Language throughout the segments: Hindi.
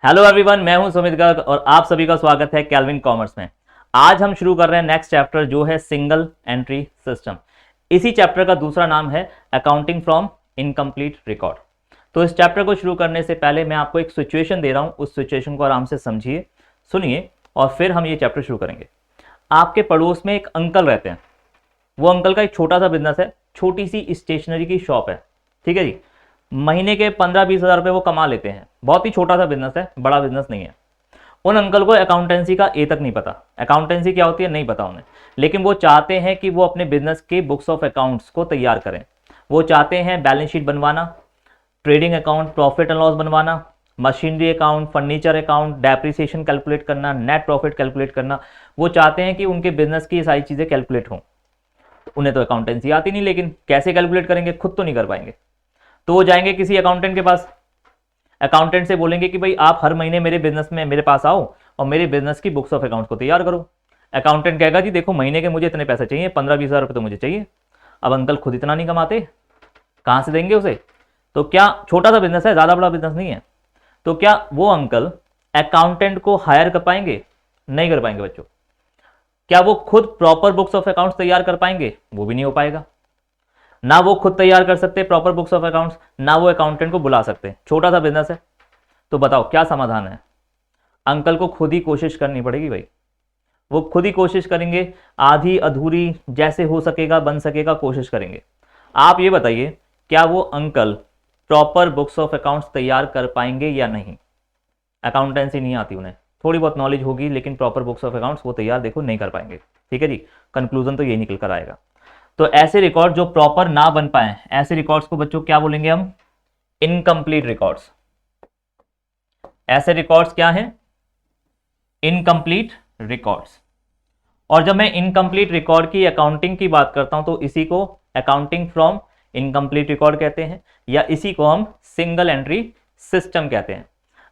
हेलो एवरीवन, मैं हूं सुमित गर्ग और आप सभी का स्वागत है कैल्विन कॉमर्स में। आज हम शुरू कर रहे हैं नेक्स्ट चैप्टर जो है सिंगल एंट्री सिस्टम। इसी चैप्टर का दूसरा नाम है अकाउंटिंग फ्रॉम इनकम्प्लीट रिकॉर्ड। तो इस चैप्टर को शुरू करने से पहले मैं आपको एक सिचुएशन दे रहा हूं, उस सिचुएशन को आराम से समझिए, सुनिए और फिर हम ये चैप्टर शुरू करेंगे। आपके पड़ोस में एक अंकल रहते हैं। वो अंकल का एक छोटा सा बिजनेस है, छोटी सी स्टेशनरी की शॉप है, ठीक है जी। महीने के 15-20 हज़ार रुपये वो कमा लेते हैं। बहुत ही छोटा सा बिजनेस है, बड़ा बिजनेस नहीं है। उन अंकल को अकाउंटेंसी का ए तक नहीं पता, अकाउंटेंसी क्या होती है नहीं पता उन्हें, लेकिन वो चाहते हैं कि वो अपने बिजनेस के बुक्स ऑफ अकाउंट्स को तैयार करें। वो चाहते हैं बैलेंस शीट बनवाना, trading account, profit and loss बनवाना, machinery account, furniture account, depreciation calculate करना, नेट प्रॉफिट कैलकुलेट करना। वो चाहते हैं कि उनके बिजनेस की सारी चीज़ें कैलकुलेट हों। उन्हें तो अकाउंटेंसी आती नहीं, लेकिन कैसे कैलकुलेट करेंगे, खुद तो नहीं कर पाएंगे। तो वो जाएंगे किसी अकाउंटेंट के पास, अकाउंटेंट से बोलेंगे कि भाई आप हर महीने मेरे बिजनेस में मेरे पास आओ और मेरे बिजनेस की बुक्स ऑफ अकाउंट्स को तैयार करो। अकाउंटेंट कहेगा जी देखो महीने के मुझे इतने पैसे चाहिए, 15-20 हज़ार रुपये तो मुझे चाहिए। अब अंकल खुद इतना नहीं कमाते, कहाँ से देंगे उसे? तो क्या छोटा सा बिजनेस है, ज़्यादा बड़ा बिजनेस नहीं है। तो क्या वो अंकल अकाउंटेंट को हायर कर पाएंगे? नहीं कर पाएंगे बच्चों। क्या वो खुद प्रॉपर बुक्स ऑफ अकाउंट्स तैयार कर पाएंगे? वो भी नहीं हो पाएगा। ना वो खुद तैयार कर सकते प्रॉपर बुक्स ऑफ अकाउंट्स, ना वो अकाउंटेंट को बुला सकते। छोटा सा बिजनेस है। तो बताओ क्या समाधान है? अंकल को खुद ही कोशिश करनी पड़ेगी भाई। वो खुद ही कोशिश करेंगे, आधी अधूरी जैसे हो सकेगा बन सकेगा कोशिश करेंगे। आप ये बताइए क्या वो uncle proper books of accounts तैयार कर पाएंगे या नहीं? अकाउंटेंसी नहीं आती उन्हें, थोड़ी बहुत नॉलेज होगी, लेकिन प्रॉपर बुक्स ऑफ अकाउंट्स वो तैयार देखो नहीं कर पाएंगे। ठीक है जी, कंक्लूजन तो ये निकल कर आएगा। तो ऐसे रिकॉर्ड जो प्रॉपर ना बन पाए, ऐसे रिकॉर्ड्स को बच्चों क्या बोलेंगे हम? Incomplete records. ऐसे रिकॉर्ड्स क्या हैं? Incomplete records. और जब मैं इनकम्प्लीट रिकॉर्ड की अकाउंटिंग की बात करता हूं तो इसी को अकाउंटिंग फ्रॉम इनकम्प्लीट रिकॉर्ड कहते हैं, या इसी को हम सिंगल एंट्री सिस्टम कहते हैं।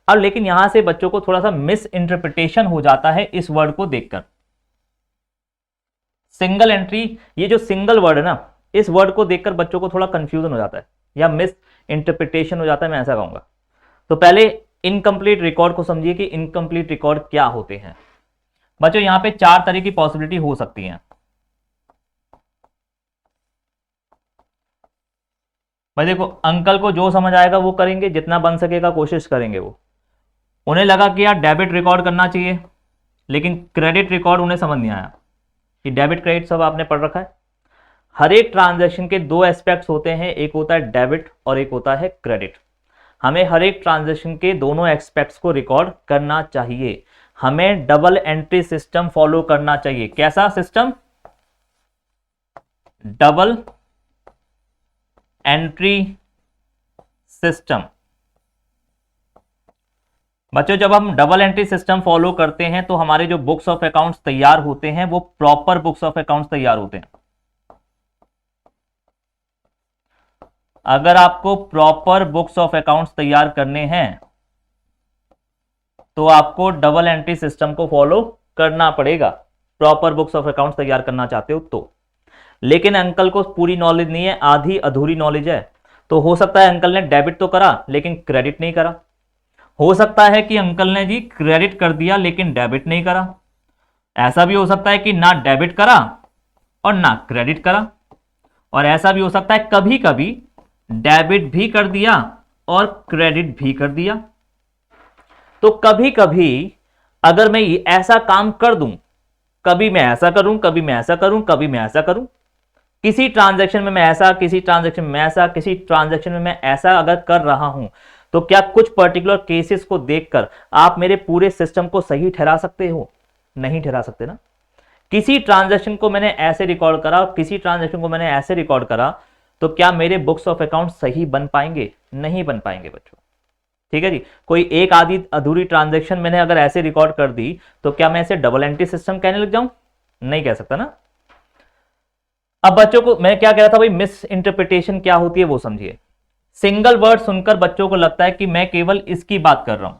अब लेकिन यहां से बच्चों को थोड़ा सा मिस इंटरप्रिटेशन हो जाता है इस वर्ड को देखकर। सिंगल एंट्री, ये जो सिंगल वर्ड है ना, इस वर्ड को देखकर बच्चों को थोड़ा कंफ्यूजन हो जाता है या मिस इंटरप्रिटेशन हो जाता है, मैं ऐसा कहूंगा। तो पहले इनकम्प्लीट रिकॉर्ड को समझिए कि इनकम्प्लीट रिकॉर्ड क्या होते हैं। बच्चों यहां पे 4 तरह की पॉसिबिलिटी हो सकती हैं। भाई देखो, अंकल को जो समझ आएगा वो करेंगे, जितना बन सकेगा कोशिश करेंगे। वो उन्हें लगा कि यार डेबिट रिकॉर्ड करना चाहिए, लेकिन क्रेडिट रिकॉर्ड उन्हें समझ नहीं आया कि डेबिट क्रेडिट सब आपने पढ़ रखा है। हर एक ट्रांजैक्शन के 2 एस्पेक्ट्स होते हैं, एक होता है डेबिट और एक होता है क्रेडिट। हमें हर एक ट्रांजैक्शन के दोनों एस्पेक्ट्स को रिकॉर्ड करना चाहिए। हमें डबल एंट्री सिस्टम फॉलो करना चाहिए। कैसा सिस्टम? Double entry system. बच्चों जब हम डबल एंट्री सिस्टम फॉलो करते हैं तो हमारे जो बुक्स ऑफ अकाउंट्स तैयार होते हैं वो प्रॉपर बुक्स ऑफ अकाउंट्स तैयार होते हैं। अगर आपको प्रॉपर बुक्स ऑफ अकाउंट्स तैयार करने हैं तो आपको डबल एंट्री सिस्टम को फॉलो करना पड़ेगा, प्रॉपर बुक्स ऑफ अकाउंट्स तैयार करना चाहते हो तो। लेकिन अंकल को पूरी नॉलेज नहीं है, आधी अधूरी नॉलेज है। तो हो सकता है अंकल ने डेबिट तो करा लेकिन क्रेडिट नहीं करा। हो सकता है कि अंकल ने जी क्रेडिट कर दिया लेकिन डेबिट नहीं करा। ऐसा भी हो सकता है कि ना डेबिट करा और ना क्रेडिट करा। और ऐसा भी हो सकता है कभी कभी डेबिट भी कर दिया और क्रेडिट भी कर दिया। तो कभी कभी अगर मैं ऐसा काम कर दूं, कभी मैं ऐसा करूं, कभी मैं ऐसा करूं, कभी मैं ऐसा करूं, किसी ट्रांजैक्शन में मैं ऐसा, किसी ट्रांजैक्शन में ऐसा, किसी ट्रांजैक्शन में मैं ऐसा अगर कर रहा हूं, तो क्या कुछ पर्टिकुलर केसेस को देखकर आप मेरे पूरे सिस्टम को सही ठहरा सकते हो? नहीं ठहरा सकते ना। किसी ट्रांजैक्शन को मैंने ऐसे रिकॉर्ड करा और किसी ट्रांजैक्शन को मैंने ऐसे रिकॉर्ड करा, तो क्या मेरे बुक्स ऑफ अकाउंट सही बन पाएंगे? नहीं बन पाएंगे बच्चों। ठीक है जी। कोई एक आधी अधूरी ट्रांजैक्शन मैंने अगर ऐसे रिकॉर्ड कर दी तो क्या मैं इसे डबल एंट्री सिस्टम कहने लग जाऊं? नहीं कह सकता ना। अब बच्चों को मैं क्या कह रहा था भाई, मिस इंटरप्रिटेशन क्या होती है वो समझिए। सिंगल वर्ड सुनकर बच्चों को लगता है कि मैं केवल इसकी बात कर रहा हूं।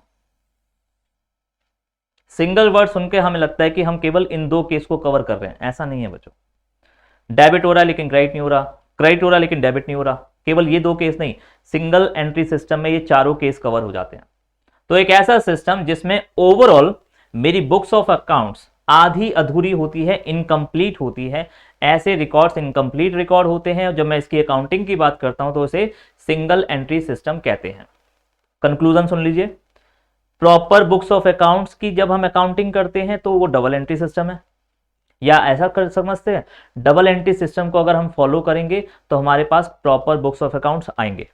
सिंगल वर्ड सुनकर हमें लगता है कि हम केवल इन 2 केस को कवर कर रहे हैं। ऐसा नहीं है बच्चों। डेबिट हो रहा है लेकिन क्रेडिट नहीं हो रहा, क्रेडिट हो रहा है लेकिन डेबिट नहीं हो रहा। केवल ये 2 केस नहीं, सिंगल एंट्री सिस्टम में ये चारों केस कवर हो जाते हैं। तो एक ऐसा सिस्टम जिसमें ओवरऑल मेरी बुक्स ऑफ अकाउंट्स आधी अधूरी होती है, इनकम्प्लीट होती है, ऐसे रिकॉर्ड्स इनकम्प्लीट रिकॉर्ड होते हैं। जब मैं इसकी अकाउंटिंग की बात करता हूं तो इसे सिंगल एंट्री सिस्टम कहते हैं। कंक्लूजन सुन लीजिए, प्रॉपर बुक्स ऑफ अकाउंट्स की जब हम अकाउंटिंग करते हैं तो वो डबल एंट्री सिस्टम है, या ऐसा कर समझते हैं डबल एंट्री सिस्टम को अगर हम फॉलो करेंगे तो हमारे पास प्रॉपर बुक्स ऑफ अकाउंट्स आएंगे।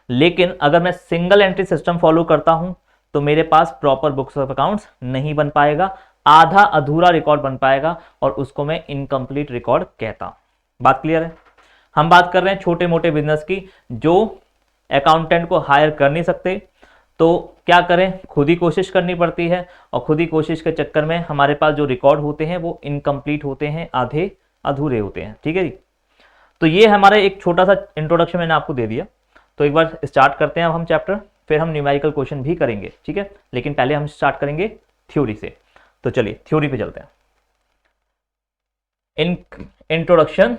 लेकिन अगर मैं सिंगल एंट्री सिस्टम फॉलो करता हूं तो मेरे पास प्रॉपर बुक्स ऑफ अकाउंट्स नहीं बन पाएगा, आधा अधूरा रिकॉर्ड बन पाएगा और उसको मैं इनकम्प्लीट रिकॉर्ड कहता हूं। बात क्लियर है? हम बात कर रहे हैं छोटे मोटे बिजनेस की जो अकाउंटेंट को हायर कर नहीं सकते, तो क्या करें, खुद ही कोशिश करनी पड़ती है और खुद ही कोशिश के चक्कर में हमारे पास जो रिकॉर्ड होते हैं वो इनकम्प्लीट होते हैं, आधे अधूरे होते हैं। ठीक है जी, तो ये हमारा एक छोटा सा इंट्रोडक्शन मैंने आपको दे दिया। तो एक बार स्टार्ट करते हैं अब हम चैप्टर, फिर हम न्यूमेरिकल क्वेश्चन भी करेंगे। ठीक है, लेकिन पहले हम स्टार्ट करेंगे थ्योरी से। तो चलिए थ्योरी पे चलते हैं। इंट्रोडक्शन।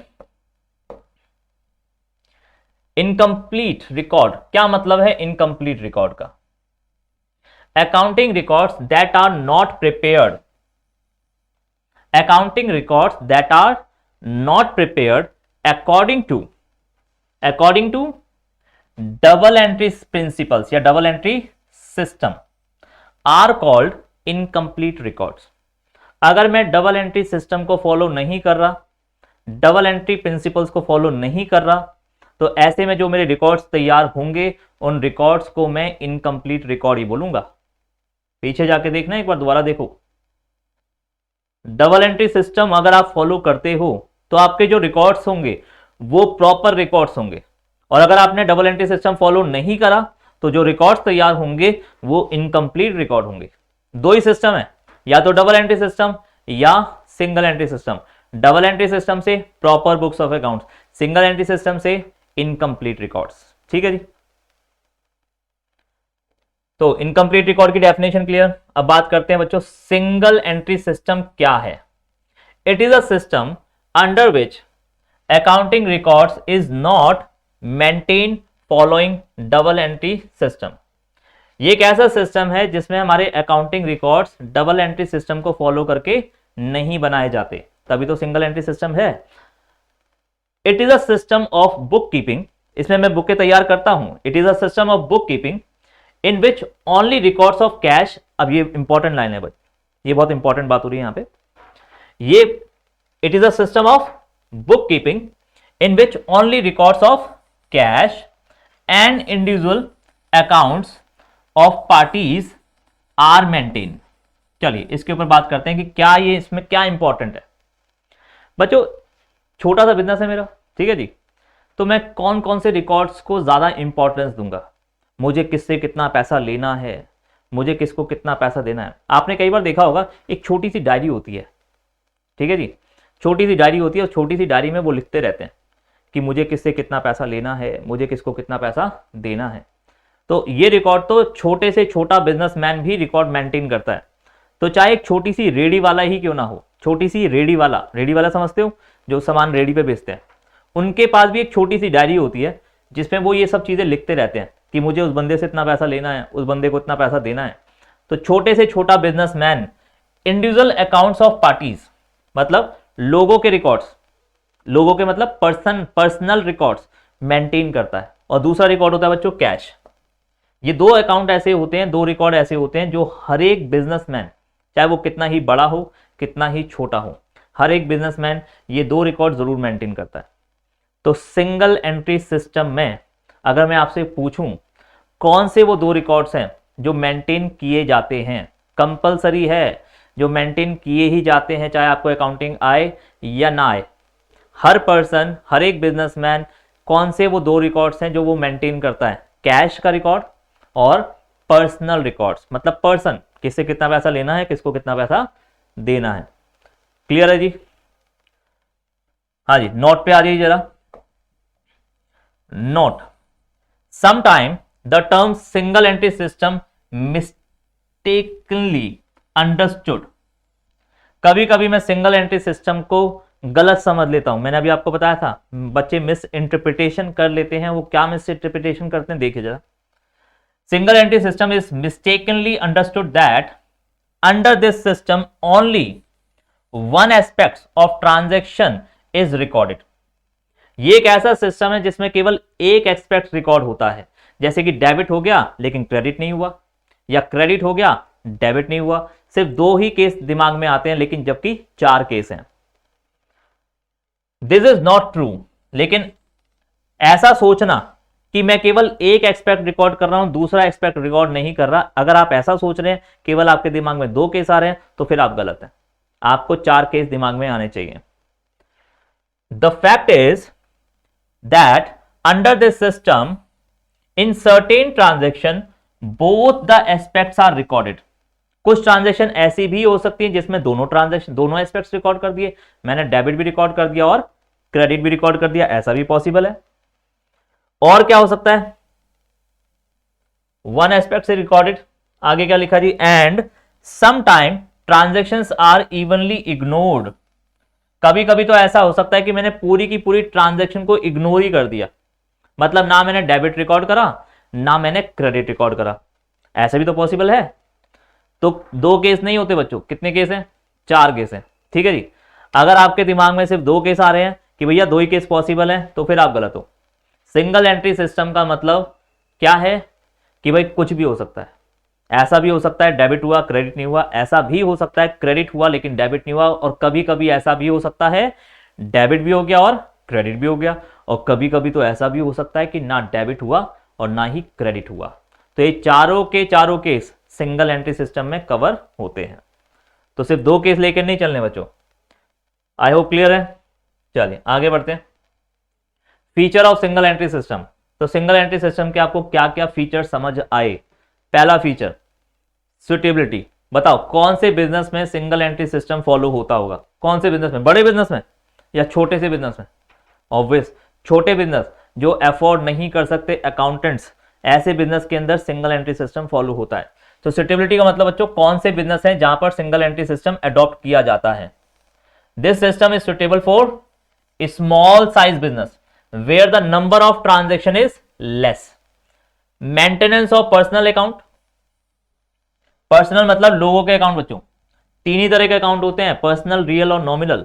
इनकम्प्लीट रिकॉर्ड, क्या मतलब है इनकम्प्लीट रिकॉर्ड का? Accounting records that are not prepared, accounting records that are not prepared according to double entry principles या double entry system are called incomplete records. अगर मैं डबल एंट्री सिस्टम को फॉलो नहीं कर रहा, डबल एंट्री प्रिंसिपल्स को फॉलो नहीं कर रहा, तो ऐसे में जो मेरे रिकॉर्ड्स तैयार होंगे उन रिकॉर्ड्स को मैं इनकम्प्लीट रिकॉर्ड ही बोलूंगा। पीछे जाके देखना, एक बार दोबारा देखो। डबल एंट्री सिस्टम अगर आप फॉलो करते हो तो आपके जो रिकॉर्ड्स होंगे वो प्रॉपर रिकॉर्ड्स होंगे, और अगर आपने डबल एंट्री सिस्टम फॉलो नहीं करा तो जो रिकॉर्ड्स तैयार होंगे वो इनकम्प्लीट रिकॉर्ड होंगे। दो ही सिस्टम है, या तो डबल एंट्री सिस्टम या single entry system. Double entry system से proper books of accounts, single entry system से इनकम्प्लीट रिकॉर्ड्स। ठीक है जी, तो इनकम्प्लीट रिकॉर्ड की डेफिनेशन क्लियर। अब बात करते हैं बच्चों सिंगल एंट्री सिस्टम क्या है। It is a system under which accounting records is not maintain following double entry system. ये एक ऐसा सिस्टम है जिसमें हमारे accounting records double entry system को फॉलो करके नहीं बनाए जाते, तभी तो सिंगल एंट्री सिस्टम है। It is a system of book keeping, इसमें मैं बुकें तैयार करता हूं। It is a system of book keeping in which only records of cash. अब ये इंपॉर्टेंट लाइन है बच्चे, ये बहुत इंपॉर्टेंट बात हो रही है यहां पे। ये it is a system of book keeping in which only records of cash and individual accounts of parties are maintain. चलिए इसके ऊपर बात करते हैं कि क्या ये इसमें क्या इंपॉर्टेंट है। बच्चों छोटा सा बिजनेस है मेरा, ठीक है जी, तो मैं कौन कौन से रिकॉर्ड्स को ज्यादा इंपॉर्टेंस दूंगा, मुझे किससे कितना पैसा लेना है, मुझे किसको कितना पैसा देना है। आपने कई बार देखा होगा एक छोटी सी डायरी होती है, ठीक है जी, छोटी सी डायरी होती है और छोटी सी डायरी में वो लिखते रहते हैं कि मुझे किससे कितना पैसा लेना है, मुझे किसको कितना पैसा देना है। तो ये रिकॉर्ड तो छोटे से छोटा बिजनेसमैन भी रिकॉर्ड मेंटेन करता है। तो चाहे एक छोटी सी रेडी वाला ही क्यों ना हो, छोटी सी रेडी वाला समझते हो जो सामान रेडी पे बेचते हैं, उनके पास भी एक छोटी सी डायरी होती है जिसमें वो ये सब चीजें लिखते रहते हैं कि मुझे उस बंदे से इतना पैसा लेना है, उस बंदे को इतना पैसा देना है। तो छोटे से छोटा businessman individual accounts of parties मतलब लोगों के रिकॉर्ड्स, लोगों के मतलब पर्सनल रिकॉर्ड्स मेंटेन करता है। और दूसरा रिकॉर्ड होता है बच्चों कैश। ये दो अकाउंट ऐसे होते हैं, दो रिकॉर्ड ऐसे होते हैं जो हर एक बिजनेसमैन, चाहे वो कितना ही बड़ा हो कितना ही छोटा हो, हर एक बिजनेसमैन ये दो रिकॉर्ड जरूर मेंटेन करता है। तो सिंगल एंट्री सिस्टम में अगर मैं आपसे पूछूं कौन से वो दो रिकॉर्ड्स हैं जो मेंटेन किए जाते हैं, कंपलसरी है, जो मेंटेन किए ही जाते हैं चाहे आपको अकाउंटिंग आए या ना आए। हर पर्सन, हर एक बिजनेसमैन, कौन से वो दो रिकॉर्ड्स हैं जो वो मेंटेन करता है, कैश का रिकॉर्ड और पर्सनल रिकॉर्ड्स, मतलब पर्सन किससे कितना पैसा लेना है, किसको कितना पैसा देना है। क्लियर है जी? हाँ जी, नोट पे आ जाइए जरा। Note, sometime the term single entry system mistakenly understood. कभी कभी मैं सिंगल एंट्री सिस्टम को गलत समझ लेता हूं। मैंने अभी आपको बताया था बच्चे मिस इंटरप्रिटेशन कर लेते हैं। वो क्या मिस इंटरप्रिटेशन करते हैं देखिए जरा। Single entry system is mistakenly understood that under this system only one aspect of transaction is recorded. ये एक ऐसा सिस्टम है जिसमें केवल एक एस्पेक्ट रिकॉर्ड होता है, जैसे कि डेबिट हो गया लेकिन क्रेडिट नहीं हुआ, या क्रेडिट हो गया डेबिट नहीं हुआ। सिर्फ दो ही केस दिमाग में आते हैं, लेकिन जबकि चार केस हैं। दिस इज नॉट ट्रू, लेकिन ऐसा सोचना कि मैं केवल एक एक्सपेक्ट रिकॉर्ड कर रहा हूं, दूसरा एक्सपेक्ट रिकॉर्ड नहीं कर रहा, अगर आप ऐसा सोच रहे हैं, केवल आपके दिमाग में दो केस आ रहे हैं, तो फिर आप गलत हैं। आपको चार केस दिमाग में आने चाहिए। The fact is that under this system in certain transaction both the aspects are recorded. कुछ ट्रांजेक्शन ऐसी भी हो सकती है जिसमें दोनों एस्पेक्ट्स रिकॉर्ड कर दिए, मैंने डेबिट भी रिकॉर्ड कर दिया और क्रेडिट भी रिकॉर्ड कर दिया, ऐसा भी पॉसिबल है। और क्या हो सकता है, वन एस्पेक्ट से रिकॉर्डेड, आगे क्या लिखा जी, and some time transactions are evenly ignored. कभी कभी तो ऐसा हो सकता है कि मैंने पूरी की पूरी ट्रांजेक्शन को इग्नोर ही कर दिया, मतलब ना मैंने डेबिट रिकॉर्ड करा ना मैंने क्रेडिट रिकॉर्ड करा, ऐसा भी तो पॉसिबल है। तो दो केस नहीं होते बच्चों, कितने केस हैं, चार केस हैं, ठीक है जी। अगर आपके दिमाग में सिर्फ दो केस आ रहे हैं कि भैया दो ही केस पॉसिबल है, तो फिर आप गलत हो। सिंगल एंट्री सिस्टम का मतलब क्या है कि भाई कुछ भी हो सकता है, ऐसा भी हो सकता है डेबिट हुआ क्रेडिट नहीं हुआ, ऐसा भी हो सकता है क्रेडिट हुआ लेकिन डेबिट नहीं हुआ, और कभी कभी ऐसा भी हो सकता है डेबिट भी हो गया और क्रेडिट भी हो गया, और कभी कभी तो ऐसा भी हो सकता है कि ना डेबिट हुआ और ना ही क्रेडिट हुआ। तो ये चारों के चारों केस सिंगल एंट्री सिस्टम में कवर होते हैं। तो सिर्फ दो केस लेकर नहीं चलने बच्चों। आई होप क्लियर है। चलिए आगे बढ़ते हैं। Feature of single entry system. तो सिंगल एंट्री सिस्टम के आपको क्या क्या फीचर समझ आए। पहला फीचर सुटेबिलिटी। बताओ कौन से बिजनेस में सिंगल एंट्री सिस्टम फॉलो होता होगा, कौन से बिजनेस में, बड़े बिजनेस में या छोटे से बिजनेस में। ऑब्वियस छोटे बिजनेस जो अफोर्ड नहीं कर सकते अकाउंटेंट्स, ऐसे बिजनेस के अंदर सिंगल एंट्री सिस्टम फॉलो होता है। तो सुटेबिलिटी का मतलब बच्चों कौन से बिजनेस हैं जहां पर सिंगल एंट्री सिस्टम अडॉप्ट किया जाता है। This system is suitable for small size business where the number of transaction is less. Maintenance of personal account. Personal मतलब लोगों के अकाउंट बच्चों, तीन ही तरह के अकाउंट होते हैं, पर्सनल, रियल और नॉमिनल।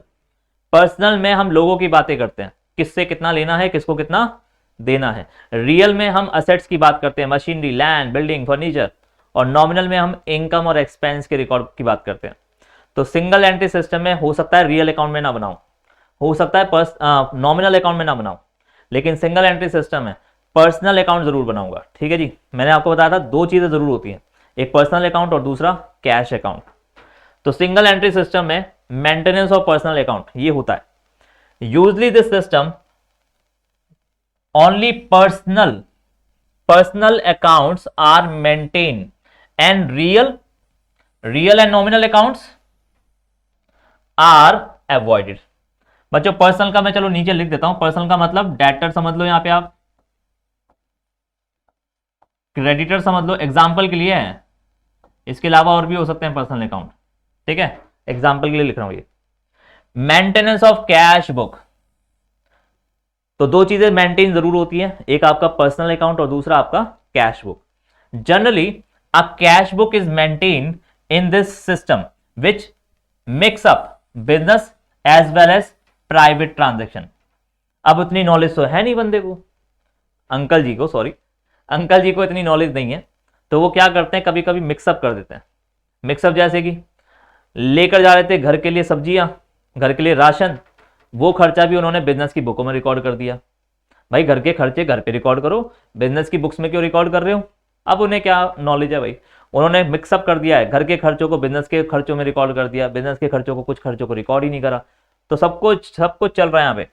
पर्सनल में हम लोगों की बातें करते हैं, किससे कितना लेना है, किसको कितना देना है। रियल में हम असेट्स की बात करते हैं, मशीनरी, लैंड, बिल्डिंग, फर्नीचर। और नॉमिनल में हम इनकम और एक्सपेंस के रिकॉर्ड की बात करते हैं। तो सिंगल एंट्री सिस्टम में हो सकता है रियल अकाउंट में ना बनाओ, हो सकता है नॉमिनल अकाउंट में ना बनाओ, लेकिन सिंगल एंट्री सिस्टम में पर्सनल अकाउंट जरूर बनाऊंगा। ठीक है जी, मैंने आपको बताया था दो चीजें जरूर होती हैं, एक पर्सनल अकाउंट और दूसरा कैश अकाउंट। तो सिंगल एंट्री सिस्टम में मेंटेनेंस ऑफ पर्सनल अकाउंट ये होता है। Usually this system only personal accounts are maintain and real and nominal accounts are avoided. बच्चों पर्सनल का मैं चलो नीचे लिख देता हूं। पर्सनल का मतलब डेटर समझ लो, यहां पे आप क्रेडिटर समझ लो, एग्जाम्पल के लिए है, इसके अलावा और भी हो सकते हैं पर्सनल अकाउंट। ठीक है, एग्जाम्पल के लिए लिख रहा हूं ये। Maintenance of cash book. तो दो चीजें मेंटेन जरूर होती है, एक आपका पर्सनल अकाउंट और दूसरा आपका cash book. Generally a cash book is maintain in this system which mix up business as well as private transaction. अब उतनी नॉलेज तो है नहीं बंदे को, अंकल जी को इतनी नॉलेज नहीं है, तो वो क्या करते हैं कभी कभी मिक्सअप कर देते हैं। मिक्सअप जैसे कि लेकर जा रहे थे घर के लिए सब्जियां, घर के लिए राशन, वो खर्चा भी उन्होंने बिजनेस की बुकों में रिकॉर्ड कर दिया। भाई घर के खर्चे घर पे रिकॉर्ड करो, बिजनेस की बुक्स में क्यों रिकॉर्ड कर रहे हो। अब उन्हें क्या नॉलेज है भाई, उन्होंने मिक्सअप कर दिया है, घर के खर्चों को बिजनेस के खर्चों में रिकॉर्ड कर दिया, बिजनेस के खर्चों को कुछ खर्चों को रिकॉर्ड ही नहीं करा। तो सब कुछ चल रहा है यहाँ पे।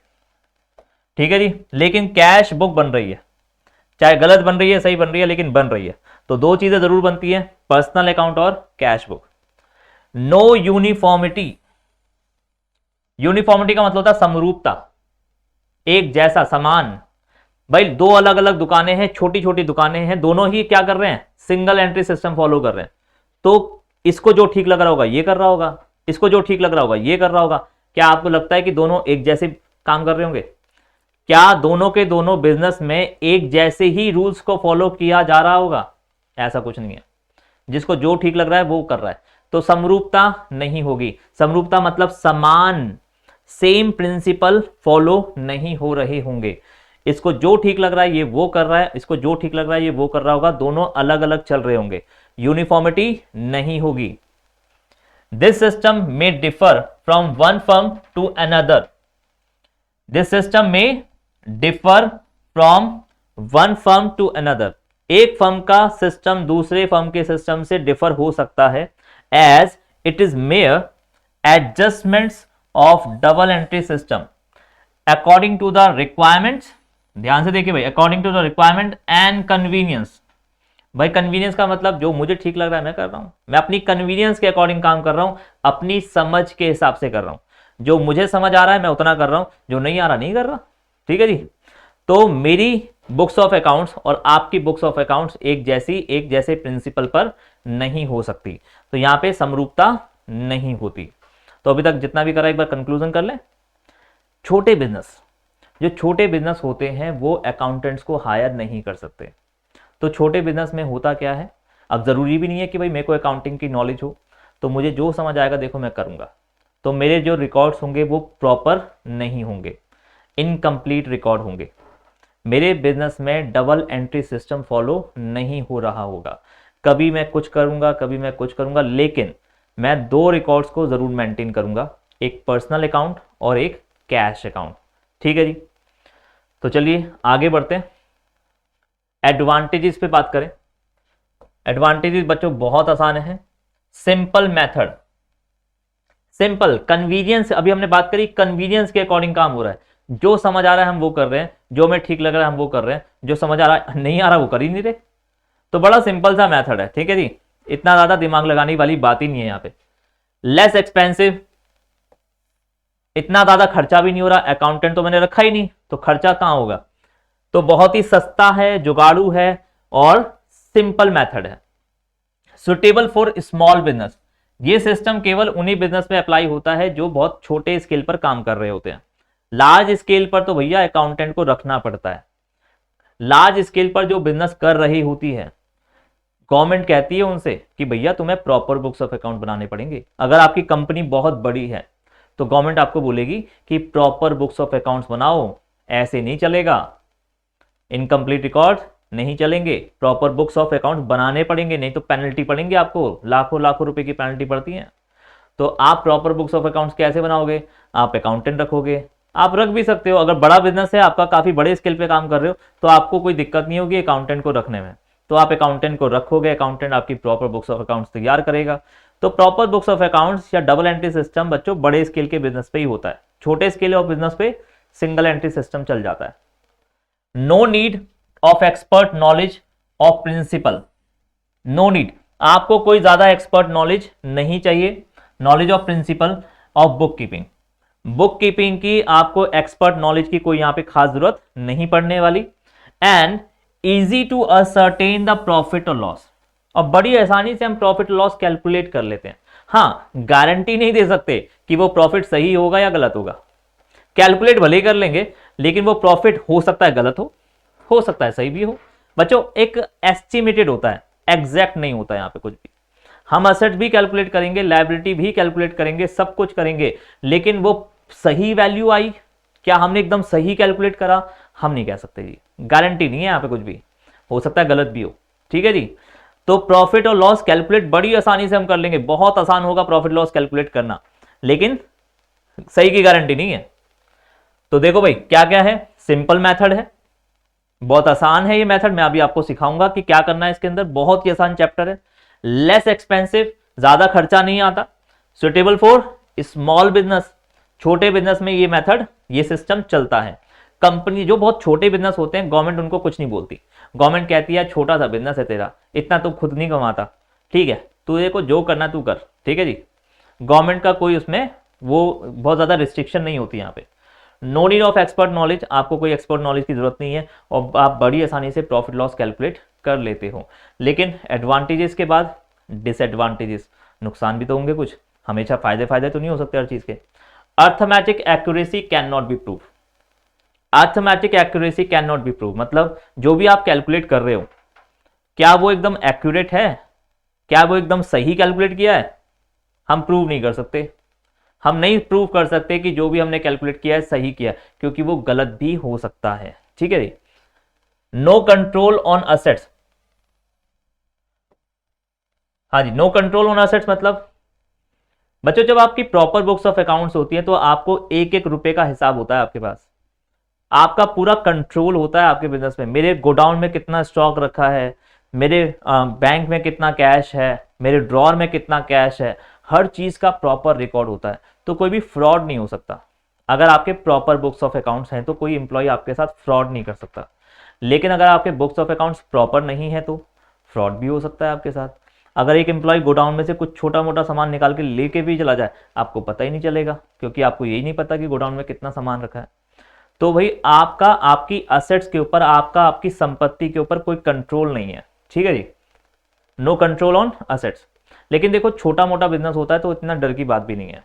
ठीक है जी, लेकिन कैश बुक बन रही है, चाहे गलत बन रही है सही बन रही है, लेकिन बन रही है। तो दो चीजें जरूर बनती है, पर्सनल अकाउंट और cash book. No uniformity. Uniformity का मतलब होता है समरूपता, एक जैसा, समान। भाई दो अलग अलग दुकानें हैं, छोटी छोटी दुकानें हैं, दोनों ही क्या कर रहे हैं, सिंगल एंट्री सिस्टम फॉलो कर रहे हैं। तो इसको जो ठीक लग रहा होगा ये कर रहा होगा, इसको जो ठीक लग रहा होगा ये कर रहा होगा। क्या आपको लगता है कि दोनों एक जैसे काम कर रहे होंगे? क्या दोनों के दोनों बिजनेस में एक जैसे ही रूल्स को फॉलो किया जा रहा होगा? ऐसा कुछ नहीं है, जिसको जो ठीक लग रहा है वो कर रहा है। तो समरूपता नहीं होगी। समरूपता मतलब समान, सेम प्रिंसिपल फॉलो नहीं हो रहे होंगे। इसको जो ठीक लग रहा है ये वो कर रहा है, इसको जो ठीक लग रहा है ये वो कर रहा होगा, दोनों अलग अलग चल रहे होंगे। यूनिफॉर्मिटी नहीं होगी। दिस सिस्टम में differ from one firm to another. This system में differ from one firm to another. एक फर्म का सिस्टम दूसरे फर्म के सिस्टम से डिफर हो सकता है, as it is mere adjustments of double entry system according to the requirements. ध्यान से देखिए भाई, according to the requirement and convenience. भाई कन्वीनियंस का मतलब जो मुझे ठीक लग रहा है मैं कर रहा हूं, मैं अपनी कन्वीनियंस के अकॉर्डिंग काम कर रहा हूं, अपनी समझ के हिसाब से कर रहा हूं। जो मुझे समझ आ रहा है मैं उतना कर रहा हूं, जो नहीं आ रहा नहीं कर रहा। ठीक है जी। तो मेरी बुक्स ऑफ अकाउंट्स और आपकी बुक्स ऑफ अकाउंट्स एक जैसे प्रिंसिपल पर नहीं हो सकती, तो यहां पे समरूपता नहीं होती। तो अभी तक जितना भी करा एक बार कंक्लूजन कर लें। छोटे बिजनेस, जो छोटे बिजनेस होते हैं वो अकाउंटेंट्स को हायर नहीं कर सकते। तो छोटे बिजनेस में होता क्या है, अब जरूरी भी नहीं है कि भाई मेरे को अकाउंटिंग की नॉलेज हो, तो मुझे जो समझ आएगा देखो मैं करूंगा, तो मेरे जो रिकॉर्ड्स होंगे वो प्रॉपर नहीं होंगे, इनकम्प्लीट रिकॉर्ड होंगे। मेरे बिजनेस में डबल एंट्री सिस्टम फॉलो नहीं हो रहा होगा। कभी मैं कुछ करूंगा, कभी मैं कुछ करूंगा, लेकिन मैं दो रिकॉर्ड्स को जरूर मेंटेन करूंगा, एक पर्सनल अकाउंट और एक कैश अकाउंट। ठीक है जी। तो चलिए आगे बढ़ते हैं, एडवांटेजेस पे बात करें। एडवांटेजेस बच्चों बहुत आसान है। सिंपल मेथड, सिंपल कन्वीनियंस, अभी हमने बात करी कन्वीनियंस के अकॉर्डिंग काम हो रहा है, जो समझ आ रहा है हम वो कर रहे हैं, जो हमें ठीक लग रहा है हम वो कर रहे हैं, जो समझ आ रहा है नहीं आ रहा वो कर ही नहीं रहे। तो बड़ा सिंपल सा मेथड है। ठीक है जी, इतना ज्यादा दिमाग लगाने वाली बात ही नहीं है यहाँ पे। लेस एक्सपेंसिव, इतना ज्यादा खर्चा भी नहीं हो रहा, अकाउंटेंट तो मैंने रखा ही नहीं तो खर्चा कहां होगा। तो बहुत ही सस्ता है, जुगाड़ू है और सिंपल मेथड है। सुटेबल फॉर स्मॉल बिजनेस, ये सिस्टम केवल उन्हीं बिजनेस में अप्लाई होता है जो बहुत छोटे स्केल पर काम कर रहे होते हैं। लार्ज स्केल पर तो भैया अकाउंटेंट को रखना पड़ता है। लार्ज स्केल पर जो बिजनेस कर रही होती है, गवर्नमेंट कहती है उनसे कि भैया तुम्हें प्रॉपर बुक्स ऑफ अकाउंट बनाने पड़ेंगे। अगर आपकी कंपनी बहुत बड़ी है तो गवर्नमेंट आपको बोलेगी कि प्रॉपर बुक्स ऑफ अकाउंट्स बनाओ, ऐसे नहीं चलेगा, इनकम्प्लीट रिकॉर्ड नहीं चलेंगे, प्रॉपर बुक्स ऑफ अकाउंट्स बनाने पड़ेंगे, नहीं तो पेनल्टी पड़ेंगे आपको, लाखों लाखों रुपए की पेनल्टी पड़ती है। तो आप प्रॉपर बुक्स ऑफ अकाउंट्स कैसे बनाओगे, आप अकाउंटेंट रखोगे। आप रख भी सकते हो, अगर बड़ा बिजनेस है आपका, काफी बड़े स्केल पे काम कर रहे हो, तो आपको कोई दिक्कत नहीं होगी अकाउंटेंट को रखने में, तो आप अकाउंटेंट को रखोगे, अकाउंटेंट आपकी प्रॉपर बुक्स ऑफ अकाउंट्स तैयार करेगा। तो प्रॉपर बुक्स ऑफ अकाउंट्स या डबल एंट्री सिस्टम बच्चों बड़े स्केल के बिजनेस पे ही होता है, छोटे स्केल ऑफ बिजनेस पे सिंगल एंट्री सिस्टम चल जाता है। No need of expert knowledge of principle, no need, आपको कोई ज्यादा एक्सपर्ट नॉलेज नहीं चाहिए, knowledge of principle of book keeping. Book keeping की आपको एक्सपर्ट नॉलेज की कोई यहां पे खास जरूरत नहीं पड़ने वाली। And easy to ascertain the profit और लॉस, और बड़ी आसानी से हम प्रॉफिट लॉस कैलकुलेट कर लेते हैं। हाँ, गारंटी नहीं दे सकते कि वो प्रॉफिट सही होगा या गलत होगा, कैलकुलेट भले ही कर लेंगे, लेकिन वो प्रॉफिट हो सकता है गलत हो सकता है सही भी हो। बच्चों एक एस्टिमेटेड होता है, एग्जैक्ट नहीं होता है यहाँ पे कुछ भी। हम असेट भी कैलकुलेट करेंगे, लायबिलिटी भी कैलकुलेट करेंगे, सब कुछ करेंगे, लेकिन वो सही वैल्यू आई क्या, हमने एकदम सही कैलकुलेट करा, हम नहीं कह सकते जी, गारंटी नहीं है यहाँ पे कुछ भी, हो सकता है गलत भी हो। ठीक है जी। तो प्रॉफिट और लॉस कैलकुलेट बड़ी आसानी से हम कर लेंगे, बहुत आसान होगा प्रॉफिट लॉस कैलकुलेट करना, लेकिन सही की गारंटी नहीं है। तो देखो भाई क्या क्या है, सिंपल मेथड है, बहुत आसान है ये मेथड, मैं अभी आपको सिखाऊंगा कि क्या करना है इसके अंदर, बहुत ही आसान चैप्टर है। लेस एक्सपेंसिव, ज्यादा खर्चा नहीं आता। सुटेबल फॉर स्मॉल बिजनेस, छोटे बिजनेस में ये मेथड, ये सिस्टम चलता है। कंपनी जो बहुत छोटे बिजनेस होते हैं, गवर्नमेंट उनको कुछ नहीं बोलती, गवर्नमेंट कहती है छोटा सा बिजनेस है तेरा, इतना तो खुद नहीं कमाता, ठीक है तुझे को जो करना तू कर। ठीक है जी, गवर्नमेंट का कोई उसमें वो बहुत ज्यादा रिस्ट्रिक्शन नहीं होती यहाँ पे। No need of expert knowledge, आपको कोई एक्सपर्ट नॉलेज की जरूरत नहीं है और आप बड़ी आसानी से प्रॉफिट लॉस कैलकुलेट कर लेते हो। लेकिन एडवांटेजेस के बाद डिसएडवांटेजेस, नुकसान भी तो होंगे कुछ, हमेशा फायदे फायदे तो नहीं हो सकते हर चीज के। Arithmetic accuracy can not B prove, arithmetic accuracy can not B prove मतलब जो भी आप कैलकुलेट कर रहे हो क्या वो एकदम एक्यूरेट है, क्या वो एकदम सही कैलकुलेट किया है? हम प्रूव नहीं कर सकते, हम नहीं प्रूव कर सकते कि जो भी हमने कैलकुलेट किया है सही किया है, क्योंकि वो गलत भी हो सकता है। ठीक है जी। नो कंट्रोल ऑन असेट्स, हाँ जी, नो कंट्रोल ऑन असेट्स मतलब बच्चों जब आपकी प्रॉपर बुक्स ऑफ अकाउंट्स होती है तो आपको एक एक रुपए का हिसाब होता है आपके पास, आपका पूरा कंट्रोल होता है आपके बिजनेस में। मेरे गोडाउन में कितना स्टॉक रखा है, मेरे बैंक में कितना कैश है, मेरे ड्रॉर में कितना कैश है, हर चीज का प्रॉपर रिकॉर्ड होता है, तो कोई भी फ्रॉड नहीं हो सकता। अगर आपके प्रॉपर बुक्स ऑफ अकाउंट्स हैं तो कोई इंप्लॉय आपके साथ फ्रॉड नहीं कर सकता। लेकिन अगर आपके बुक्स ऑफ अकाउंट्स प्रॉपर नहीं है तो फ्रॉड भी हो सकता है आपके साथ। अगर एक एम्प्लॉय गोडाउन में से कुछ छोटा मोटा सामान निकाल के लेके भी चला जाए, आपको पता ही नहीं चलेगा, क्योंकि आपको यही नहीं पता कि गोडाउन में कितना सामान रखा है। तो भाई आपका आपकी असेट्स के ऊपर, आपका आपकी संपत्ति के ऊपर कोई कंट्रोल नहीं है। ठीक है जी, नो कंट्रोल ऑन असेट्स। लेकिन देखो छोटा मोटा बिजनेस होता है तो इतना डर की बात भी नहीं है।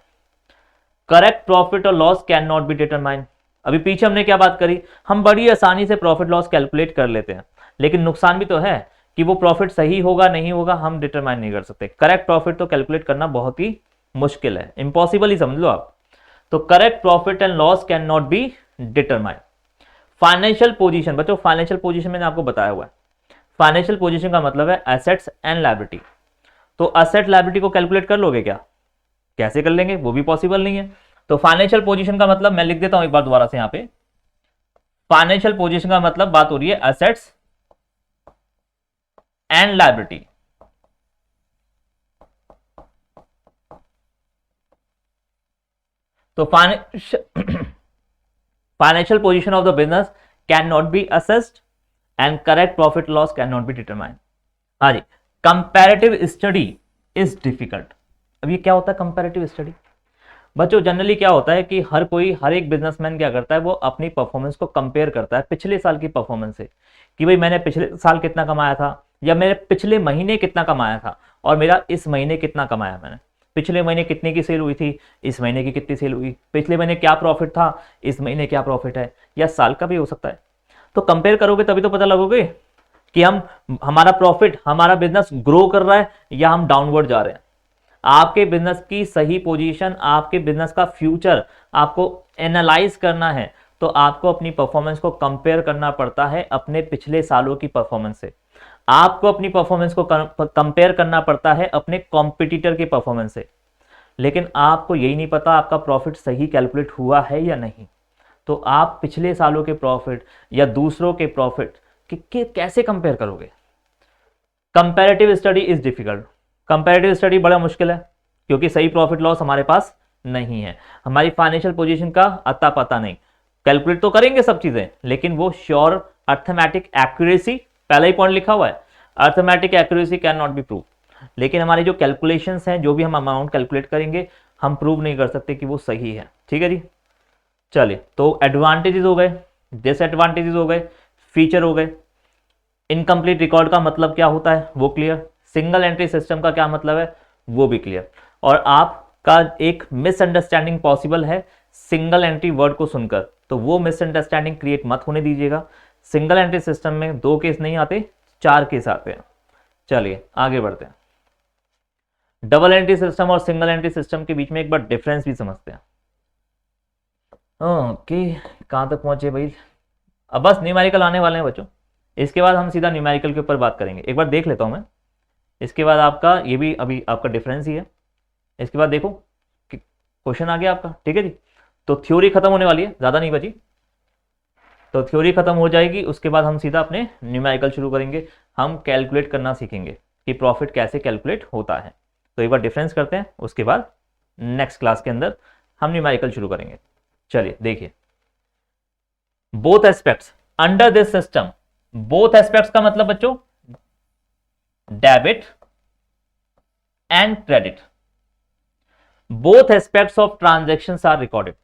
करेक्ट प्रॉफिट और loss can not be determine. अभी पीछे हमने क्या बात करी, हम बड़ी आसानी से प्रॉफिट लॉस कैलकुलेट कर लेते हैं, लेकिन नुकसान भी तो है कि वो प्रॉफिट सही होगा नहीं होगा हम डिटरमाइन नहीं कर सकते। करेक्ट प्रॉफिट तो कैलकुलेट करना बहुत ही मुश्किल है, इम्पॉसिबल ही समझ लो आप। तो correct profit and loss can not be determine. Financial position, बच्चों फाइनेंशियल पोजीशन मैंने आपको बताया हुआ है। फाइनेंशियल पोजीशन का मतलब है एसेट्स एंड लायबिलिटी। तो एसेट लायबिलिटी को कैलकुलेट कर लोगे क्या? कैसे कर लेंगे, वो भी पॉसिबल नहीं है। तो फाइनेंशियल पोजीशन का मतलब मैं लिख देता हूं एक बार दोबारा से यहां पे। फाइनेंशियल पोजीशन का मतलब बात हो रही है एसेट्स एंड लायबिलिटी। तो financial position of the business can not B assessed and correct profit loss can not be determined. हाँ जी, कंपैरेटिव स्टडी इज डिफिकल्ट। अब ये क्या होता है कंपैरेटिव स्टडी? बच्चों जनरली क्या होता है कि हर एक बिजनेसमैन क्या करता है, वो अपनी परफॉर्मेंस को कंपेयर करता है पिछले साल की परफॉर्मेंस से, कि भाई मैंने पिछले साल कितना कमाया था, या मेरे पिछले महीने कितना कमाया था और मेरा इस महीने कितना कमाया मैंने। पिछले महीने कितने की सेल हुई थी, इस महीने की कितनी सेल हुई, पिछले महीने क्या प्रॉफिट था, इस महीने क्या प्रॉफिट है, या साल का भी हो सकता है। तो कंपेयर करोगे तभी तो पता लगोगे कि हमारा प्रॉफिट, हमारा बिजनेस ग्रो कर रहा है या हम डाउनवर्ड जा रहे हैं। आपके बिजनेस की सही पोजीशन, आपके बिजनेस का फ्यूचर आपको एनालाइज करना है, तो आपको अपनी परफॉर्मेंस को कंपेयर करना पड़ता है अपने पिछले सालों की परफॉर्मेंस से। आपको अपनी परफॉर्मेंस को कंपेयर करना पड़ता है अपने कॉम्पिटिटर की परफॉर्मेंस से। लेकिन आपको यही नहीं पता आपका प्रॉफिट सही कैलकुलेट हुआ है या नहीं। तो आप पिछले सालों के प्रॉफिट या दूसरों के प्रॉफिट के कैसे कंपेयर करोगे? Comparative study is difficult. Comparative study बड़ा मुश्किल है, क्योंकि सही प्रॉफिट लॉस हमारे पास नहीं है, हमारी फाइनेंशियल पोजीशन का अता पता नहीं। कैलकुलेट तो करेंगे सब चीजें, लेकिन वो श्योर अर्थमेटिक एक्यूरेसी, पहला ही पॉइंट लिखा हुआ है, arithmetic accuracy can not B prove. लेकिन हमारी जो कैलकुलेशंस हैं, जो भी हम अमाउंट कैलकुलेट करेंगे, हम प्रूव नहीं कर सकते कि वो सही है। ठीक है जी, चलिए, तो एडवांटेजेस हो गए, डिसएडवांटेजेस हो गए, फीचर हो गए। इनकम्प्लीट रिकॉर्ड का मतलब क्या होता है वो क्लियर, सिंगल एंट्री सिस्टम का क्या मतलब है वो भी क्लियर। और आपका एक मिसअंडरस्टैंडिंग पॉसिबल है सिंगल एंट्री वर्ड को सुनकर, तो वो मिसअंडरस्टैंडिंग क्रिएट मत होने दीजिएगा। सिंगल एंट्री सिस्टम में 2 केस नहीं आते, 4 केस आते हैं। चलिए आगे बढ़ते हैं। डबल एंट्री सिस्टम और सिंगल एंट्री सिस्टम के बीच में एक बार डिफरेंस भी समझते हैं। ओके, कहां तक पहुंचे भाई? अब बस न्यूमेरिकल आने वाले हैं बच्चों, इसके बाद हम सीधा न्यूमेरिकल के ऊपर बात करेंगे। एक बार देख लेता हूं मैं, इसके बाद आपका ये भी अभी आपका डिफरेंस ही है। इसके बाद देखो क्वेश्चन आ गया आपका। ठीक है जी, तो थ्योरी खत्म होने वाली है, ज़्यादा नहीं बची। तो थ्योरी खत्म हो जाएगी, उसके बाद हम सीधा अपने न्यूमेरिकल शुरू करेंगे। हम कैलकुलेट करना सीखेंगे कि प्रॉफिट कैसे कैलकुलेट होता है। तो एक बार डिफरेंस करते हैं, उसके बाद नेक्स्ट क्लास के अंदर हम न्यूमेरिकल शुरू करेंगे। चलिए देखिए, both aspects under this system. Both aspects का मतलब बच्चों debit and credit, both aspects of transactions are recorded.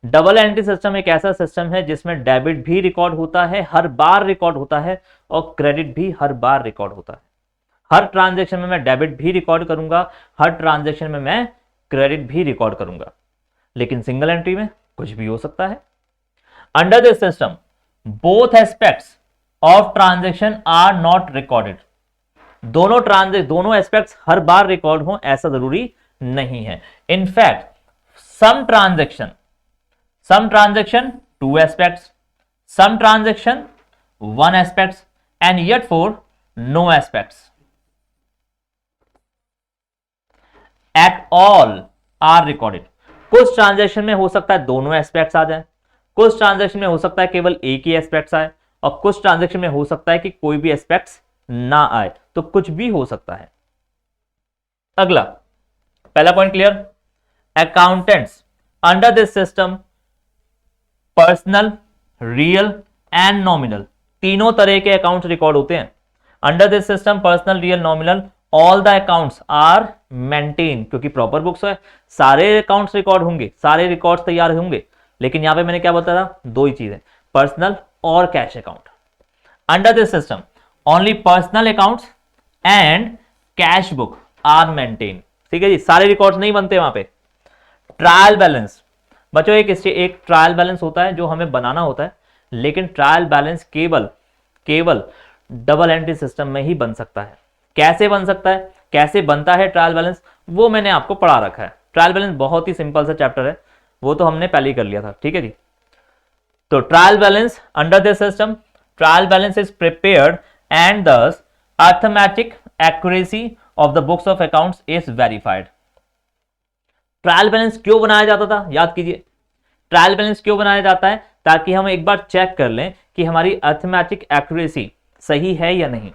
Double entry system एक ऐसा सिस्टम है जिसमें डेबिट भी रिकॉर्ड होता है, हर बार रिकॉर्ड होता है, और क्रेडिट भी हर बार रिकॉर्ड होता है। हर ट्रांजैक्शन में मैं डेबिट भी रिकॉर्ड करूंगा, हर ट्रांजैक्शन में मैं क्रेडिट भी रिकॉर्ड करूंगा। लेकिन सिंगल एंट्री में कुछ भी हो सकता है। Under this system both aspects of transaction are not recorded. दोनों एस्पेक्ट्स हर बार रिकॉर्ड हो ऐसा जरूरी नहीं है। In fact some transaction 2 aspects, some transaction 1 aspects and yet for no aspects at all are recorded. कुछ ट्रांजेक्शन में हो सकता है दोनों एस्पेक्ट्स आ जाए, कुछ ट्रांजेक्शन में हो सकता है केवल एक ही एस्पेक्ट्स आए, और कुछ ट्रांजेक्शन में हो सकता है कि कोई भी एस्पेक्ट्स ना आए, तो कुछ भी हो सकता है। अगला पहला point clear. Accountants under this system personal, real and nominal, तीनों तरह के अकाउंट्स रिकॉर्ड होते हैं। Under this system personal, real, nominal all the accounts are maintain, क्योंकि प्रॉपर बुक्स है, सारे अकाउंट्स रिकॉर्ड होंगे, सारे रिकॉर्ड्स तैयार होंगे। लेकिन यहां पे मैंने क्या बताया था, दो ही चीजें, पर्सनल और cash account. Under this system only personal accounts and cash book are maintain. ठीक है जी, सारे रिकॉर्ड्स नहीं बनते वहां पे। ट्रायल बैलेंस बच्चों, एक ट्रायल बैलेंस होता है जो हमें बनाना होता है, लेकिन ट्रायल बैलेंस केवल डबल एंट्री सिस्टम में ही बन सकता है। कैसे बन सकता है, कैसे बनता है ट्रायल बैलेंस, वो मैंने आपको पढ़ा रखा है। ट्रायल बैलेंस बहुत ही सिंपल सा चैप्टर है, वो तो हमने पहले ही कर लिया था। ठीक है जी, तो trial balance under this system, trial balance is prepared and thus arithmetic accuracy of the books of accounts is verified. Trial balance क्यों बनाया जाता था, याद कीजिए। ट्रायल बैलेंस क्यों बनाया जाता है, ताकि हम एक बार चेक कर लें कि हमारी अर्थमेटिक एक्यूरेसी सही है या नहीं।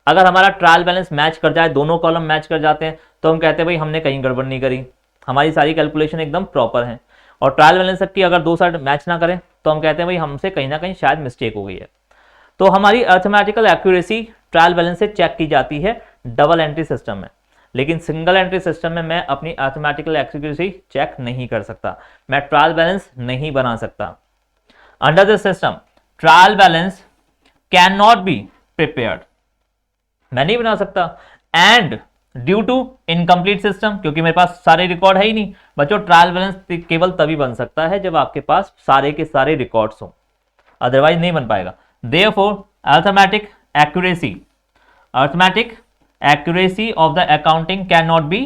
अगर हमारा ट्रायल बैलेंस मैच कर जाए, दोनों कॉलम मैच कर जाते हैं, तो हम कहते हैं भाई हमने कहीं गड़बड़ नहीं करी, हमारी सारी कैलकुलेशन एकदम प्रॉपर है। और ट्रायल बैलेंस की अगर दो साइड मैच ना करें, तो हम कहते हैं भाई हमसे कहीं ना कहीं शायद मिस्टेक हो गई है। तो हमारी अर्थमेटिकल एक्यूरेसी ट्रायल बैलेंस से चेक की जाती है डबल एंट्री सिस्टम में, लेकिन सिंगल एंट्री सिस्टम में मैं अपनी अर्थमेटिकल एक्यूरेसी चेक नहीं कर सकता, मैं ट्रायल बैलेंस नहीं बना सकता। Under this system trial balance can not be prepared, मैं नहीं बना सकता। And due to incomplete system, क्योंकि मेरे पास सारे रिकॉर्ड है ही नहीं। बच्चों ट्रायल बैलेंस केवल तभी बन सकता है जब आपके पास सारे के सारे रिकॉर्ड्स हों, अदरवाइज नहीं बन पाएगा। Therefore, arithmetic accuracy of the accounting cannot be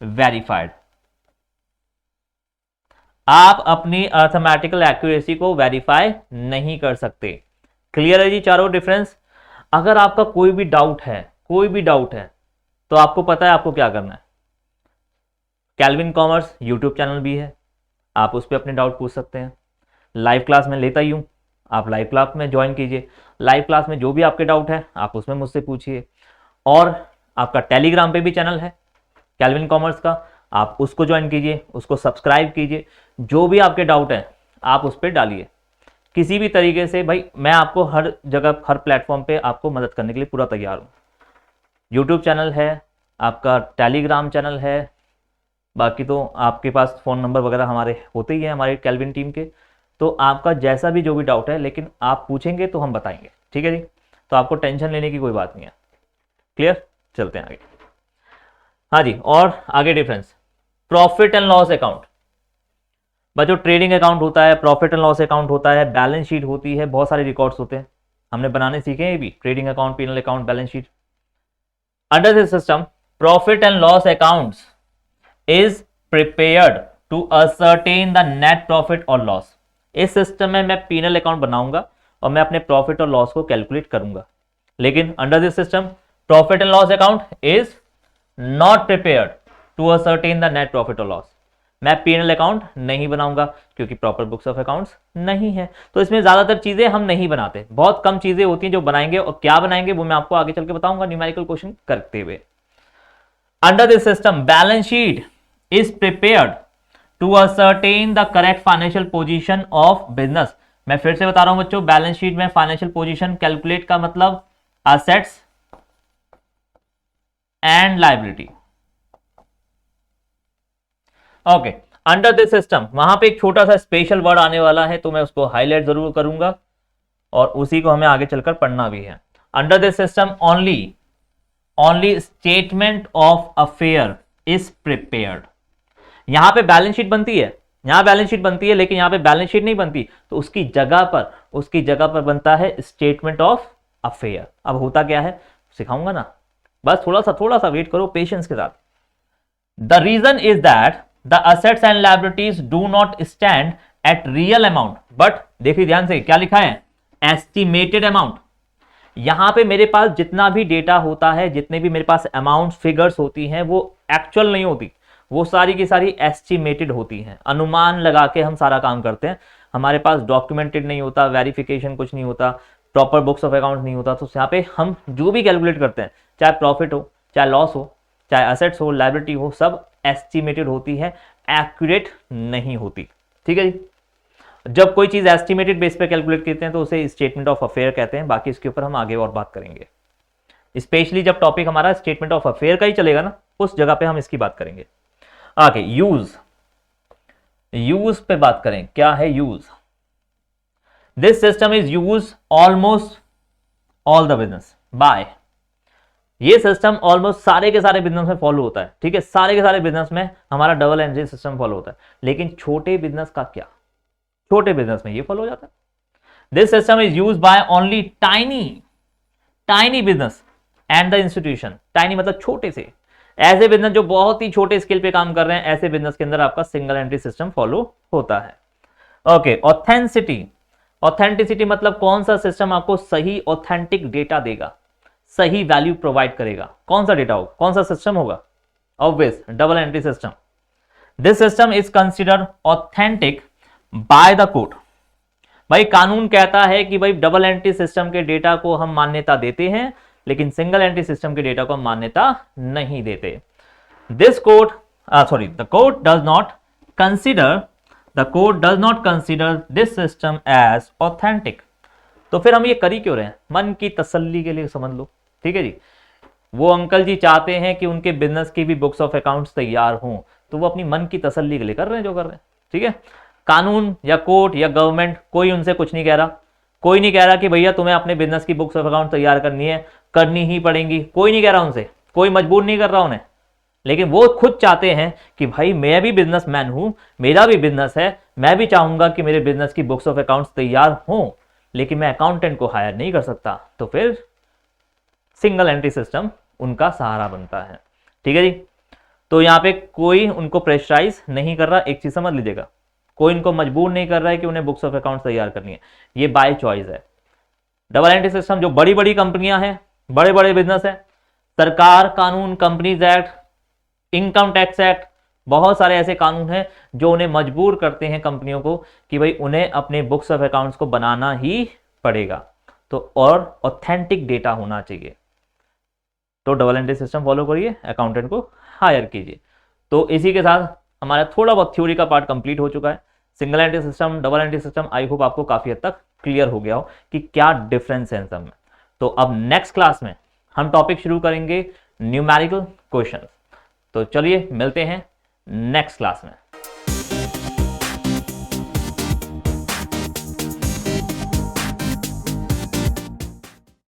verified. आप अपनी अर्थमेटिकल एक्यूरेसी को वेरीफाई नहीं कर सकते। क्लियर है जी चारों डिफरेंस। अगर आपका कोई भी डाउट है तो आपको पता है आपको क्या करना है। कैल्विन कॉमर्स यूट्यूब चैनल भी है, आप उस पर अपने डाउट पूछ सकते हैं। लाइव क्लास में लेता ही हूं, आप लाइव क्लास में ज्वाइन कीजिए। लाइव क्लास में जो भी आपके डाउट है आप उसमें मुझसे पूछिए। और आपका टेलीग्राम पे भी चैनल है कैल्विन कॉमर्स का, आप उसको ज्वाइन कीजिए, उसको सब्सक्राइब कीजिए। जो भी आपके डाउट है आप उस पर डालिए किसी भी तरीके से। भाई मैं आपको हर जगह हर प्लेटफॉर्म पे आपको मदद करने के लिए पूरा तैयार हूँ। यूट्यूब चैनल है, आपका टेलीग्राम चैनल है, बाकी तो आपके पास फ़ोन नंबर वगैरह हमारे होते ही हैं हमारे कैल्विन टीम के। तो आपका जैसा भी जो भी डाउट है, लेकिन आप पूछेंगे तो हम बताएंगे। ठीक है जी, तो आपको टेंशन लेने की कोई बात नहीं है। क्लियर, चलते हैं आगे। हाँ जी, और आगे difference profit and loss account. बच्चों ट्रेडिंग अकाउंट होता है, प्रॉफिट एंड लॉस अकाउंट होता है, बैलेंस शीट होती है, बहुत सारे रिकॉर्ड्स होते हैं, हमने बनाने सीखे हैं भी, trading account, PnL account, balance sheet. Under this system profit and loss accounts is prepared to ascertain the net profit और लॉस। इस सिस्टम में मैं पीनल अकाउंट बनाऊंगा और मैं अपने प्रॉफिट और लॉस को कैलकुलेट करूंगा। लेकिन under this system profit and loss account is not prepared to ascertain the net profit और लॉस। मैं पीनल अकाउंट नहीं बनाऊंगा क्योंकि प्रॉपर बुक्स ऑफ अकाउंट्स नहीं है। तो इसमें ज्यादातर चीजें हम नहीं बनाते, बहुत कम चीजें होती हैं जो बनाएंगे, और क्या बनाएंगे वो मैं आपको आगे चल के बताऊंगा न्यूमेरिकल क्वेश्चन करते हुए। Under this system balance sheet is prepared to ascertain the correct financial position of business. मैं फिर से बता रहा हूं बच्चों, बैलेंस शीट में फाइनेंशियल पोजीशन कैलकुलेट का मतलब assets and liability. Okay, under this system वहां पे एक छोटा सा स्पेशल वर्ड आने वाला है, तो मैं उसको हाईलाइट जरूर करूंगा और उसी को हमें आगे चलकर पढ़ना भी है। Under this system only statement of affair is prepared. यहां पे बैलेंस शीट बनती है, यहां बैलेंस शीट बनती है, लेकिन यहां पे बैलेंस शीट नहीं बनती, तो उसकी जगह पर बनता है स्टेटमेंट ऑफ अफेयर। अब होता क्या है सिखाऊंगा ना, बस थोड़ा सा वेट करो पेशेंस के साथ। The reason is that the assets and liabilities do not stand at real amount, but देखिए ध्यान से क्या लिखा है, एस्टिमेटेड अमाउंट। यहां पे मेरे पास जितना भी डेटा होता है, जितने भी मेरे पास अमाउंट फिगर्स होती हैं, वो एक्चुअल नहीं होती, वो सारी की सारी एस्टिमेटेड होती हैं। अनुमान लगा के हम सारा काम करते हैं, हमारे पास डॉक्यूमेंटेड नहीं होता, वेरिफिकेशन कुछ नहीं होता, प्रॉपर बुक्स ऑफ अकाउंट नहीं होता। तो यहाँ पे हम जो भी कैलकुलेट करते हैं, चाहे प्रॉफिट हो, चाहे लॉस हो, चाहे असेट्स हो, लायबिलिटी हो, सब एस्टिमेटेड होती है, एक्यूरेट नहीं होती। ठीक है जी। जब कोई चीज एस्टिमेटेड बेस पे कैलकुलेट करते हैं तो उसे स्टेटमेंट ऑफ अफेयर कहते हैं। बाकी इसके ऊपर हम आगे और बात करेंगे, स्पेशली जब टॉपिक हमारा स्टेटमेंट ऑफ अफेयर का ही चलेगा ना, उस जगह पे हम इसकी बात करेंगे। आगे यूज पे बात करें, क्या है use. This system is use almost all the business by, ये सिस्टम ऑलमोस्ट सारे के सारे बिजनेस में फॉलो होता है। ठीक है, सारे के सारे बिजनेस में हमारा डबल एंट्री सिस्टम फॉलो होता है। लेकिन छोटे बिजनेस का क्या, छोटे बिजनेस में ये फॉलो हो जाता है। This system is use by only tiny business and the institution. Tiny मतलब छोटे से, ऐसे बिजनेस जो बहुत ही छोटे स्केल पे काम कर रहे हैं, ऐसे बिजनेस के अंदर आपका सिंगल एंट्री सिस्टम फॉलो होता है। ओके, ऑथेंटिसिटी मतलब कौन सा सिस्टम आपको सही ऑथेंटिक डेटा देगा, सही वैल्यू प्रोवाइड करेगा। कौन सा डेटा होगा, कौन सा सिस्टम होगा, obvious double entry system. This system is considered authentic by the court. भाई कानून कहता है कि भाई डबल एंट्री सिस्टम के डेटा को हम मान्यता देते हैं, लेकिन सिंगल एंट्री सिस्टम के डेटा को हम मान्यता नहीं देते। This court the court does not consider this system as authentic. तो फिर हम ये कर ही क्यों रहे हैं, मन की तसल्ली के लिए समझ लो। ठीक है जी, वो अंकल जी चाहते हैं कि उनके बिजनेस की भी बुक्स ऑफ अकाउंट्स तैयार हों, तो वो अपनी मन की तसल्ली के लिए कर रहे हैं जो कर रहे हैं। ठीक है, कानून या कोर्ट या गवर्नमेंट कोई उनसे कुछ नहीं कह रहा, कोई नहीं कह रहा कि भैया तुम्हें अपने बिजनेस की बुक्स ऑफ अकाउंट तैयार करनी है, करनी ही पड़ेंगी, कोई नहीं कह रहा उनसे, कोई मजबूर नहीं कर रहा उन्हें। लेकिन वो खुद चाहते हैं कि भाई मैं भी बिजनेसमैन हूं, मेरा भी बिजनेस है, मैं भी चाहूंगा कि मेरे बिजनेस की बुक्स ऑफ अकाउंट्स तैयार हों, लेकिन मैं अकाउंटेंट को हायर नहीं कर सकता। तो फिर सिंगल एंट्री सिस्टम उनका सहारा बनता है। ठीक है जी, तो यहाँ पे कोई उनको प्रेशराइज नहीं कर रहा, एक चीज समझ लीजिएगा, कोई इनको मजबूर नहीं कर रहा है कि उन्हें बुक्स ऑफ अकाउंट्स तैयार करनी है, ये बाय चॉइस है। डबल एंट्री सिस्टम जो बड़ी बड़ी कंपनियां हैं, बड़े बड़े बिजनेस है, सरकार कानून, companies act, income tax act, बहुत सारे ऐसे कानून हैं जो उन्हें मजबूर करते हैं कंपनियों को कि भाई उन्हें अपने बुक्स ऑफ अकाउंट्स को बनाना ही पड़ेगा, तो और ऑथेंटिक डेटा होना चाहिए। तो डबल एंट्री सिस्टम फॉलो करिए, अकाउंटेंट को हायर कीजिए। तो इसी के साथ हमारा थोड़ा बहुत थ्योरी का पार्ट कंप्लीट हो चुका है। Single entry system, double entry system, I hope आपको काफी हद तक क्लियर हो गया हो कि क्या डिफरेंस है इन सब में। तो अब नेक्स्ट क्लास में हम टॉपिक शुरू करेंगे न्यूमेरिकल क्वेश्चंस। तो चलिए मिलते हैं नेक्स्ट क्लास में।